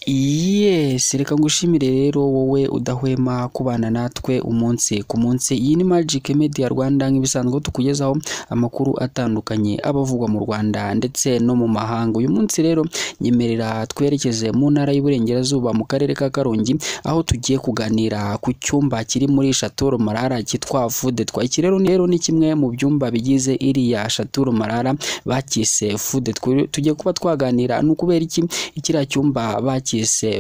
Yes, reka ngushimire rero wowe udahwema kubana natwe umunsi ku munsi. Iyi ni Magic Media Rwanda, nk'ibisanzwe tukugezaho amakuru atandukanye abavugwa mu Rwanda ndetse no mu mahanga. Uyu munsi rero nyemerera twerekeze mu ntara y'Iburengerazuba mu karere ka Karongi, aho tugiye kuganira ku cyumba kiri muri Chateau Marara cyitwa Food Twa. Iki rero ni kimwe mu byumba bigize iriya Chateau Marara bakise Food Twa. Tugiye kuba twaganira n'ukubera iki ikiriya cyumba bakise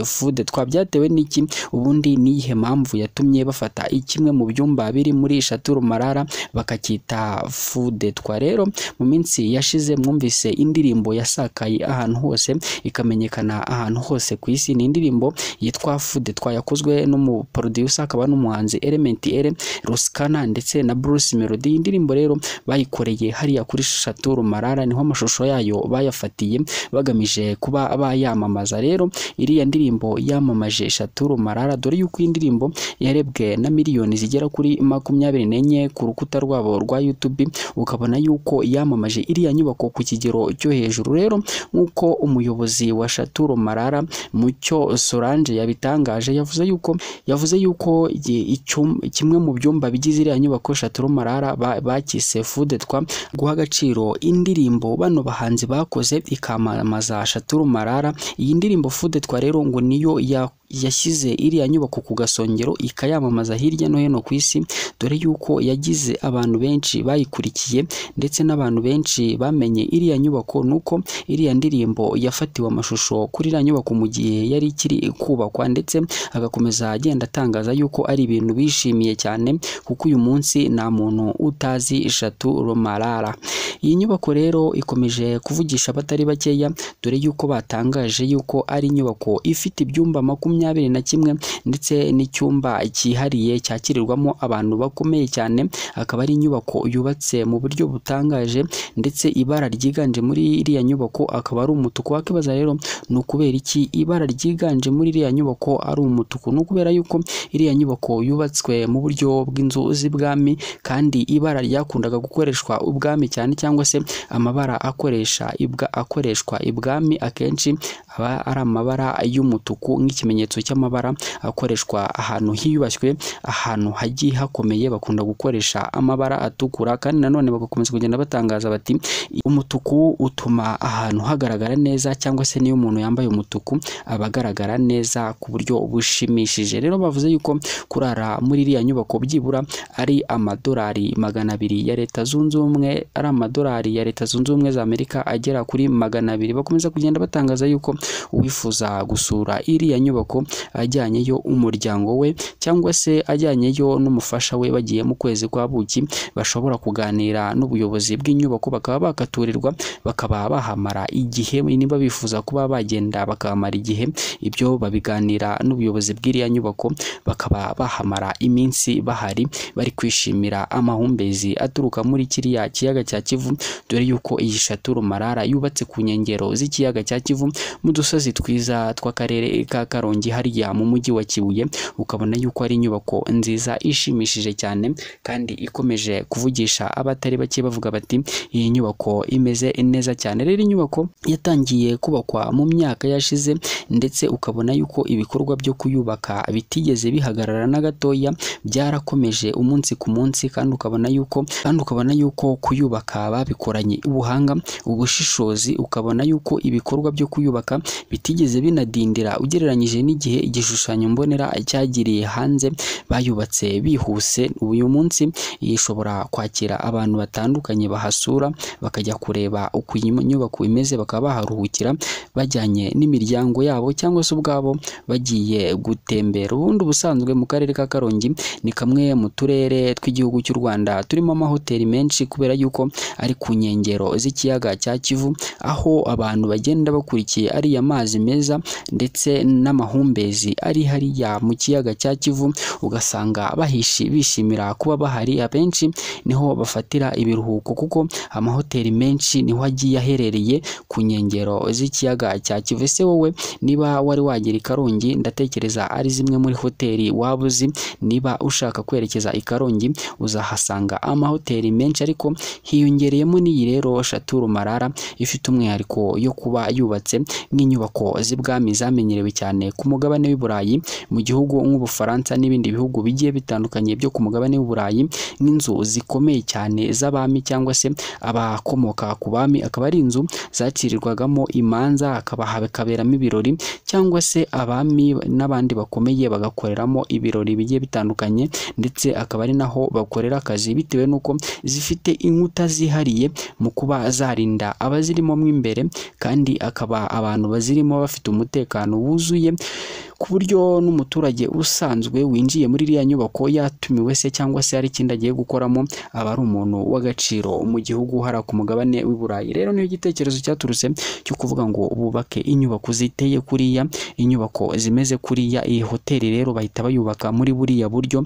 Food Twa, byatewe n'iki, ubundi niyihe mpamvu yatumye bafata kimwe mu byumba biri muri Chateau Marara bakacyita Food Twa. Rero mu minsi yashize mwumvise indirimbo yasakaye ahantu hose ikamenyekana ahantu hose ku isi. Ni indirimbo yitwa Food Twa yakozwe n'umuproducer akaba n'umuhanzi Element L, Ruskana ndetse na Bruce Melody. Indirimbo rero bayikoreye hariya kuri Chateau Marara, niho amashusho yayo bayafatiye bagamije kuba bayamamaza. Rero iriya ndirimbo yamamaje Chateau Marara, dore yuko indirimbo yarebwe na miliyoni zigera kuri 24 ku rukuta rwabo rwa YouTube, ukabona yuko yamamaje iriya nyubako ku kigero cyo hejuru. Rero nkuko umuyobozi wa Chateau Marara Mucyo Solange yabitangaje, yavuze yuko kimwe mu byumba bigize iriya nyubako Chateau Marara bakise Food Twa guha agaciro indirimbo bano bahanzi bakoze ikamamaza Chateau Marara. Iyi ndirimbo Food Twa rero ngo niyo yashyize iriya nyubako ku gasongero ikayamamaza hirya no hino ku isi, dore yuko yagize abantu benshi bayikurikiye ndetse n'abantu benshi bamenye iriya nyubako. Nuko iriya ndirimbo yafatiwe amashusho kuri iriya nyubako mu gihe yari ikiri kubakwa, ndetse agakomeza agenda atangaza yuko ari ibintu bishimiye cyane, kuko uyu munsi nta muntu utazi Chateau Marara. Iyi nyubako rero ikomeje kuvugisha abatari bakeya, dore yuko batangaje yuko ari inyubako ifite ibyumba 21 ndetse n'icyumba cyihariye cyakirirwamo abantu bakomeye cyane. Akaba ari inyubako yubatse mu buryo butangaje, ndetse ibara ryiganje muri iriya nyubako akaba ari umutuku. Wakibaza rero ni ukubera iki ibara ryiganje muri iriya nyubako ari umutuku? Ni ukubera yuko iriya nyubako yubatswe mu buryo bw'inzu z'ibwami, kandi ibara ryakundaga gukoreshwa ubwami cyane, cyangwa se amabara akoreshwa ibwami akenshi aba ari amabara y'umutuku, nk'ikimenyetso cy'amabara akoreshwa ahantu hiyubashywe, ahantu hagiye hakomeye bakunda gukoresha amabara atukura. Kandi nanone bagakomeza kugenda batangaza bati umutuku utuma ahantu hagaragara neza, cyangwa se niyo umuntu yambaye umutuku aba agaragara neza ku buryo bushimishije. Rero bavuze yuko kurara muri iriya nyubako byibura ari amadolari 200 ya Leta Zunze Ubumwe, ari amadolari ya Leta Zunze Ubumwe za Amerika agera kuri 200. Bakomeza kugenda batangaza yuko uwifuza gusura iriya nyubako ajyanyeyo umuryango we, cyangwa se ajyanyeyo n'umufasha we, bagiye mu kwezi kwa buki, bashobora kuganira n'ubuyobozi bw'inyubako bakaba bakaturirwa, bakaba bahamara igihe. Niba bifuza kuba bagenda bakahamara igihe, ibyo babiganira n'ubuyobozi bw'iriya nyubako, bakaba bahamara iminsi bahari bari kwishimira amahumbezi aturuka muri kiriya kiyaga cya Kivu, dore yuko iyi Chateau Marara yubatse ku nkengero z'ikiyaga cya Kivu mu dusozi twiza tw'akarere ka Karongi hariya mu mujyi wa Kibuye. Ukabona yuko ari inyubako nziza ishimishije cyane, kandi ikomeje kuvugisha abatari bake bavuga bati iyi nyubako imeze neza cyane. Rero inyubako yatangiye kubakwa mu myaka yashize, ndetse ukabona yuko ibikorwa byo kuyubaka bitigeze bihagarara na gatoya, byarakomeje umunsi ku munsi. Kandi ukabona yuko kuyubaka babikoranye ubuhanga, ubushishozi. Ukabona yuko ibikorwa byo kuyubaka bitigeze binadindira ugereranyije n'igihe igishushanyo mbonera cyagiriye hanze. Bayubatse bihuse. Uyu munsi ishobora kwakira abantu batandukanye bahasura, bakajya kureba uko iyi nyubako imeze, bakaba baharuhukira bajyanye n'imiryango yabo, cyangwa se ubwabo bagiye gutembera. Ubundi ubusanzwe mu karere ka Karongi ni kamwe mu turere tw'igihugu cy'u Rwanda turimo amahoteli menshi, kubera yuko ari ku nkengero z'ikiyaga cya Kivu, aho abantu bagenda bakurikiye ariya mazi meza ndetse n'amahumbezi amahumbezi ari hariya mu kiyaga cya Kivu, ugasanga bishimira kuba bahari. Abenshi niho bafatira ibiruhuko kuko amahoteli menshi niho agiye aherereye ku nkengero z'ikiyaga cya Kivu. Ese wowe niba wari wagera i Karongi, ndatekereza ari zimwe muri hoteli waba uzi. Niba ushaka kwerekeza i Karongi uzahasanga amahoteli menshi, ariko hiyongereyemo n'iyi rero Chateau Marara ifite umwihariko yo kuba yubatse nk'inyubako z'ibwami zamenyerewe cyane ku mugabane w'i Burayi, mu gihugu nk'Ubufaransa n'ibindi bihugu bigiye bitandukanye byo ku mugabane w'i Burayi, nk'inzu zikomeye cyane z'abami cyangwa se abakomoka ku bami. Akaba ari inzu zacirirwagamo imanza, hakaberamo ibirori, cyangwa se abami n'abandi bakomeye bagakoreramo ibirori bigiye bitandukanye, ndetse akaba ari naho bakorera akazi, bitewe n'uko zifite inkuta zihariye mu kuba zarinda abazirimo mo imbere, kandi akaba abantu bazirimo bafite umutekano wuzuye, ku buryo n'umuturage usanzwe winjiye muri iriya nyubako yatumiwe se cyangwa se hari ikindi agiye gukoramo, aba ari umuntu w'agaciro mu gihugu hara ku mugabane w'i Burayi. Rero niyo gitekerezo cyaturutse cyo kuvuga ngo bubake inyubako ziteye kuriya, inyubako zimeze kuriya. Iyi hoteli rero bahita bayubaka muri buriya buryo.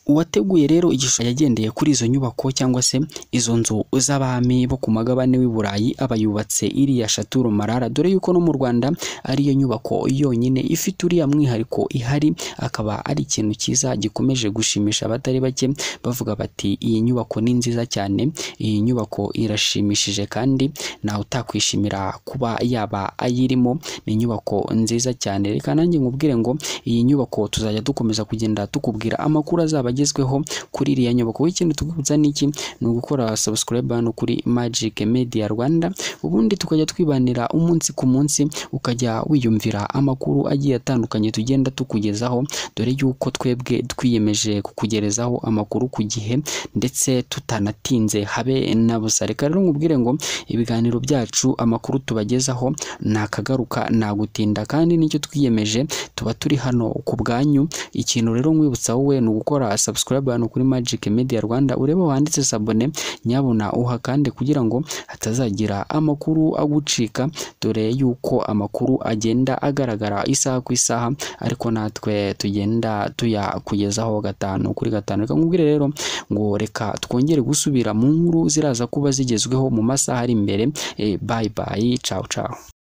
Uwateguye rero igishushanyo yagendeye kuri izo nyubako cyangwa se izo nzu z'abami bo ku mugabane w'i Burayi, aba yubatse iriya Chateau Marara, dore yuko no mu Rwanda ariyo nyubako yonyine ifite uriya mwihariko ihari. Akaba ari ikintu cyiza gikomeje gushimisha abatari bake, bavuga bati iyi nyubako ni nziza cyane, iyi nyubako irashimishije, kandi nawe utakwishimira kuba yaba ayirimo. Ni inyubako nziza cyane. Reka nanjye nkubwire ngo iyi nyubako tuzajya dukomeza kugenda tukubwira amakuru azaba agezweho kuri iriya nyubako. Ikintu tugubutsa niki ni ugukora subscribe hano kuri Magic Media Rwanda, ubundi tukajya twibanira umunsi ku munsi, ukajya wiyumvira amakuru agiye atandukanye tugenda tukugezaho, dore yuko twebwe twiyemeje kukugerezaho amakuru ku gihe ndetse tutanatinze habe na busa. Reka rero nkubwire ngo ibiganiro byacu, amakuru tubagezaho nakagaruka nagutinda, kandi nicyo twiyemeje, tuba turi hano ku bwanyu. Ikintu rero nkwibutsa wowe ni ugukora subscribe hano kuri Magic Media Rwanda, urebe wanditse sabone, nyabona uhakande kugira ngo hatazagira amakuru agucika, dore yuko amakuru agenda agaragara isaha ku isaha, ariko natwe tugenda tuyakugezaho gatanu kuri gatanu. Reka nkubwire rero ngo reka twongere gusubira mu nkuru ziraza kuba zigezweho mu masaha ari imbere. Bye bye, ciao ciao.